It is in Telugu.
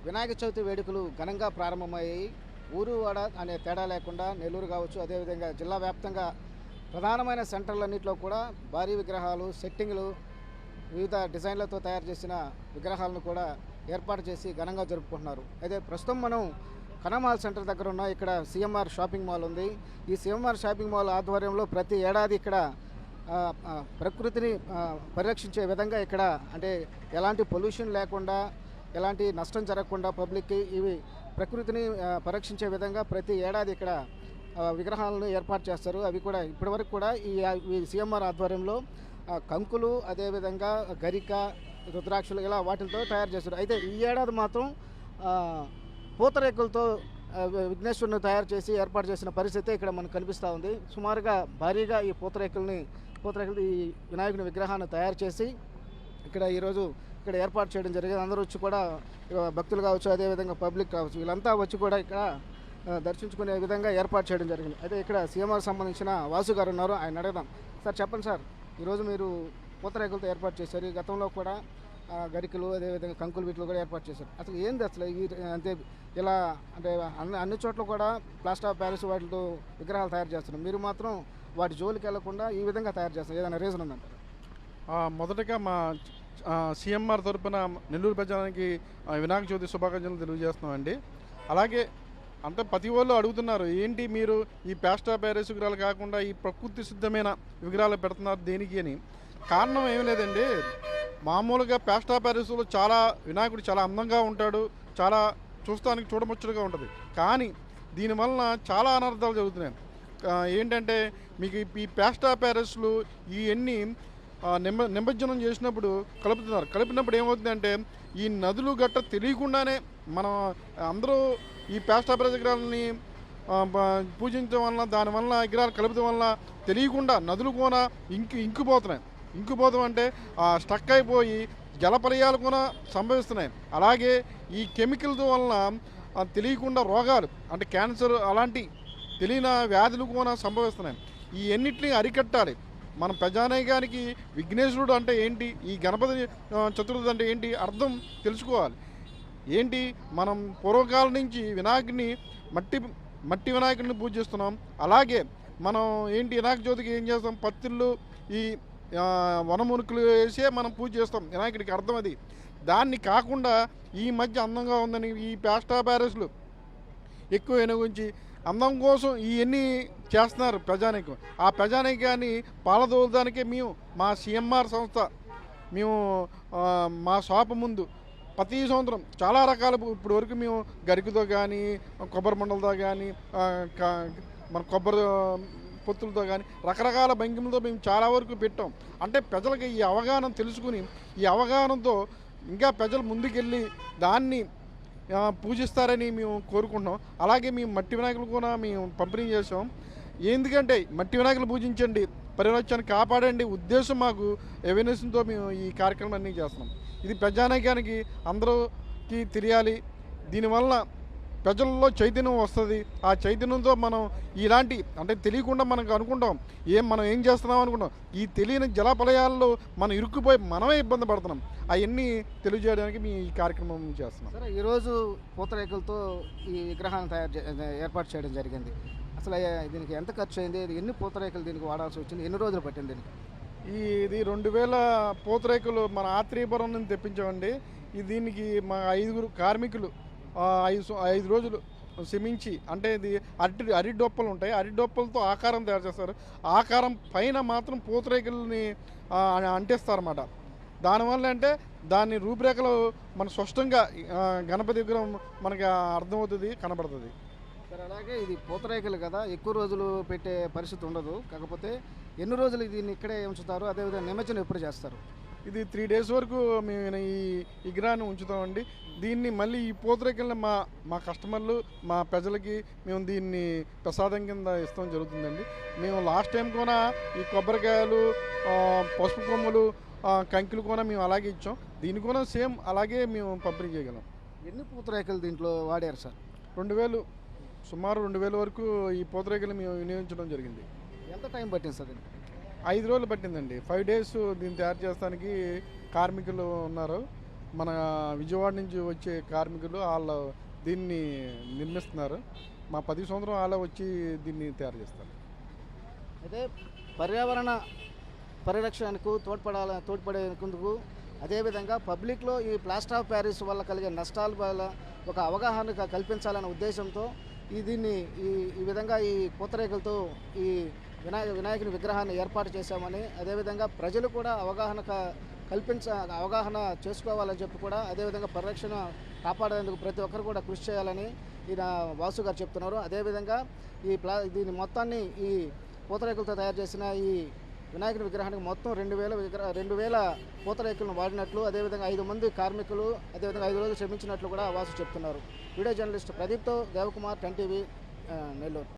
వినాయక చవితి వేడుకలు ఘనంగా ప్రారంభమయ్యాయి. ఊరు వాడ అనే తేడా లేకుండా నెల్లూరు కావచ్చు, అదేవిధంగా జిల్లా వ్యాప్తంగా ప్రధానమైన సెంటర్లన్నింటిలో కూడా భారీ విగ్రహాలు, సెట్టింగులు, వివిధ డిజైన్లతో తయారు చేసిన విగ్రహాలను కూడా ఏర్పాటు చేసి ఘనంగా జరుపుకుంటున్నారు. అయితే ప్రస్తుతం మనం కనమాల్ సెంటర్ దగ్గర ఉన్న ఇక్కడ సిఎంఆర్ షాపింగ్ మాల్ ఉంది. ఈ సిఎంఆర్ షాపింగ్ మాల్ ఆధ్వర్యంలో ప్రతి ఏడాది ఇక్కడ ప్రకృతిని పరిరక్షించే విధంగా ఇక్కడ అంటే ఎలాంటి పొల్యూషన్ లేకుండా, ఎలాంటి నష్టం జరగకుండా పబ్లిక్కి ఇవి ప్రకృతిని పరిరక్షించే విధంగా ప్రతి ఏడాది ఇక్కడ విగ్రహాలను ఏర్పాటు చేస్తారు. అవి కూడా ఇప్పటివరకు కూడా ఈ సిఎంఆర్ ఆధ్వర్యంలో కంకులు, అదేవిధంగా గరిక, రుద్రాక్షలు ఇలా వాటితో తయారు చేస్తారు. అయితే ఈ ఏడాది మాత్రం పూతరేకులతో విఘ్నేశ్వరుని తయారు చేసి ఏర్పాటు చేసిన పరిస్థితి ఇక్కడ మనకు కనిపిస్తూ ఉంది. సుమారుగా భారీగా ఈ పూతరేకులు ఈ వినాయకుని విగ్రహాన్ని తయారు చేసి ఇక్కడ ఈరోజు ఇక్కడ ఏర్పాటు చేయడం జరిగింది. అందరూ వచ్చి కూడా భక్తులు కావచ్చు, అదేవిధంగా పబ్లిక్ కావచ్చు, వీళ్ళంతా వచ్చి కూడా ఇక్కడ దర్శించుకునే విధంగా ఏర్పాటు చేయడం జరిగింది. అయితే ఇక్కడ సీఎంఆర్ సంబంధించిన వాసు గారు ఉన్నారు, ఆయన అడగదాం. సార్ చెప్పండి సార్, ఈరోజు మీరు పూతరేకులతో ఏర్పాటు చేశారు. ఈ గతంలో కూడా గరికలు, అదేవిధంగా కంకులు వీటిలో కూడా ఏర్పాటు చేశారు. అసలు ఏంది అసలు ఈ అంటే ఇలా అంటే అన్ని చోట్ల కూడా ప్లాస్టర్ ఆఫ్ ప్యారిస్ వాటితో విగ్రహాలు తయారు చేస్తున్నారు, మీరు మాత్రం వాటి జోలికి వెళ్లకుండా ఈ విధంగా తయారు చేస్తారు, ఏదైనా రీజన్ ఉందంటారు? మొదటగా మా సీఎంఆర్ తరపున నెల్లూరు ప్రజానికి వినాయక చవితి శుభాకాంక్షలు తెలియజేస్తున్నామండి. అలాగే అంటే ప్రతి వాళ్ళు అడుగుతున్నారు, ఏంటి మీరు ఈ ప్లాస్టర్ ఆఫ్ ప్యారిస్ విగ్రహాలు కాకుండా ఈ ప్రకృతి సిద్ధమైన విగ్రహాలు పెడుతున్నారు దేనికి అని? కారణం ఏమి లేదండి, మామూలుగా ప్లాస్టర్ ఆఫ్ ప్యారిస్లో చాలా వినాయకుడు చాలా అందంగా ఉంటాడు, చాలా చూస్తానికి చూడముచ్చటగా ఉంటుంది. కానీ దీనివలన చాలా అనర్థాలు జరుగుతున్నాయి. ఏంటంటే మీకు ఈ ప్లాస్టర్ ఆఫ్ ప్యారిస్లు ఇవన్నీ నిమజ్జనం చేసినప్పుడు కలిపినప్పుడు ఏమవుతుందంటే ఈ నదులు గట్ట తెలియకుండానే మనం అందరూ ఈ ప్లాస్టర్ ఆఫ్ ప్యారిస్ విగ్రహాలని పూజించడం వలన, దానివల్ల విగ్రహాలు కలుపుతాం వలన తెలియకుండా నదులు కూడా ఇంకిపోతాం అంటే స్టక్ అయిపోయి జలపర్యాలు కూడా సంభవిస్తున్నాయి. అలాగే ఈ కెమికల్స్ వలన తెలియకుండా రోగాలు అంటే క్యాన్సర్ అలాంటి తెలియని వ్యాధులు కూడా సంభవిస్తున్నాయి. ఈ అన్నిటిని అరికట్టాలి. మన ప్రజానీకానికి విఘ్నేశ్వరుడు అంటే ఏంటి, ఈ గణపతి చతుర్థి అంటే ఏంటి అర్థం తెలుసుకోవాలి. ఏంటి, మనం పూర్వకాలం నుంచి వినాయకుడిని మట్టి వినాయకుడిని పూజిస్తున్నాం. అలాగే మనం ఏంటి వినాయక చవితికి ఏం చేస్తాం, పత్తిళ్ళు ఈ వనమునుకులు వేసే మనం పూజ చేస్తాం. వినాయకుడికి అర్థం అది. దాన్ని కాకుండా ఈ మధ్య అందంగా ఉందని ఈ ప్లాస్టర్ ఆఫ్ ప్యారిస్లు ఎక్కువ వినియోగించి అందం కోసం ఇవన్నీ చేస్తున్నారు ప్రజానీకం. ఆ ప్రజానీకాన్ని పాలదోలడానికే మేము మా సిఎంఆర్ సంస్థ మేము మా షాపు ముందు ప్రతి సంవత్సరం చాలా రకాల ఇప్పుడు వరకు మేము గరికతో కానీ, కొబ్బరి మండలతో కానీ, మన కొబ్బరి పొత్తులతో కానీ రకరకాల భంగిమలతో మేము చాలా వరకు పెట్టాం. అంటే ప్రజలకి ఈ అవగాహన తెలుసుకుని ఈ అవగాహనతో ఇంకా ప్రజలు ముందుకెళ్ళి దాన్ని పూజిస్తారని మేము కోరుకుంటున్నాం. అలాగే మేము మట్టి వినాయకులు కూడా మేము పంపిణీ చేసాం. ఎందుకంటే మట్టి వినాయకులు పూజించండి, పరిరక్షణ కాపాడండి ఉద్దేశం మాకు అవేర్నెస్తో మేము ఈ కార్యక్రమం అన్నీ చేస్తున్నాం. ఇది ప్రజానీకానికి అందరికీ తెలియాలి. దీనివల్ల ప్రజల్లో చైతన్యం వస్తుంది. ఆ చైతన్యంతో మనం ఇలాంటి అంటే తెలియకుండా మనకు అనుకుంటాం మనం ఏం చేస్తున్నాం అనుకుంటాం. ఈ తెలియని జలపలయాల్లో మనం ఇరుక్కుపోయి మనమే ఇబ్బంది పడుతున్నాం. అవన్నీ తెలియజేయడానికి మీ ఈ కార్యక్రమం చేస్తున్నాం. సరే, ఈరోజు పూతరేకులతో ఈ విగ్రహాన్ని ఏర్పాటు చేయడం జరిగింది. అసలు దీనికి ఎంత ఖర్చు అయింది, ఎన్ని పూతరేకులు దీనికి వాడాల్సి వచ్చింది, ఎన్ని రోజులు పట్టింది దీనికి? ఇది 2000 పూతరేకులు మన ఆత్రేయపురం నుంచి తెప్పించామండి. దీనికి మా 5 కార్మికులు 5 రోజులు శ్రమించి, అంటే ఇది అరిడొప్పలు ఉంటాయి, అరిడొప్పలతో ఆకారం తయారు చేస్తారు. ఆకారం పైన మాత్రం పూతరేకుల్ని అంటిస్తారన్నమాట. దానివల్ల అంటే దాని రూపురేఖలు మన స్పష్టంగా గణపతి విగ్రహం మనకి అర్థమవుతుంది, కనబడుతుంది. సరే, అలాగే ఇది పూతరేకులు కదా, ఎక్కువ రోజులు పెట్టే పరిస్థితి ఉండదు. కాకపోతే ఎన్ని రోజులు దీన్ని ఇక్కడే ఉంచుతారు, అదేవిధంగా నిమజ్జనం ఎప్పుడు చేస్తారు? ఇది 3 days వరకు మేము ఈ విగ్రహాన్ని ఉంచుతామండి. దీన్ని మళ్ళీ ఈ పూతరేకుల్ని మా కస్టమర్లు, మా ప్రజలకి మేము దీన్ని ప్రసాదం కింద ఇస్తాం జరుగుతుందండి. మేము లాస్ట్ టైం కూడా ఈ కొబ్బరికాయలు, పసుపు కొమ్ములు, కంకులు కూడా మేము అలాగే ఇచ్చాం. దీన్ని కూడా సేమ్ అలాగే మేము పంపిణీ చేయగలం. ఎన్ని పూతరేకులు దీంట్లో వాడారు సార్? 2000 సుమారు 2000 వరకు ఈ పూతరేకులు మేము వినియోగించడం జరిగింది. ఎంత టైం పట్టింది సార్? 5 రోజులు పట్టిందండి. 5 days దీన్ని తయారు చేయడానికి కార్మికులు ఉన్నారు. మన విజయవాడ నుంచి వచ్చే కార్మికులు వాళ్ళు దీన్ని నిర్మిస్తున్నారు. మా 10 సంవత్సరం వాళ్ళ వచ్చి దీన్ని తయారు చేస్తారు. అయితే పర్యావరణ పరిరక్షణకు తోడ్పడేందుకు అదేవిధంగా పబ్లిక్లో ఈ ప్లాస్టర్ ఆఫ్ ప్యారిస్ వల్ల కలిగే నష్టాల వల్ల ఒక అవగాహన కల్పించాలనే ఉద్దేశంతో దీన్ని ఈ విధంగా ఈ పూతరేకులతో ఈ వినాయకుని విగ్రహాన్ని ఏర్పాటు చేశామని, అదేవిధంగా ప్రజలు కూడా అవగాహన చేసుకోవాలని చెప్పి కూడా, అదేవిధంగా పరిరక్షణ కాపాడేందుకు ప్రతి ఒక్కరు కూడా కృషి చేయాలని ఈయన వాసు గారు చెప్తున్నారు. అదేవిధంగా దీని మొత్తాన్ని ఈ పూతరేకులతో తయారు చేసిన ఈ వినాయకుడి విగ్రహానికి మొత్తం 2000 పూతరేకులను వాడినట్లు, అదేవిధంగా 5 మంది కార్మికులు, అదేవిధంగా 5 రోజులు శ్రమించినట్లు కూడా వాసు చెప్తున్నారు. వీడియో జర్నలిస్ట్ ప్రదీప్తో దేవకుమార్, 10 టీవీ, నెల్లూరు.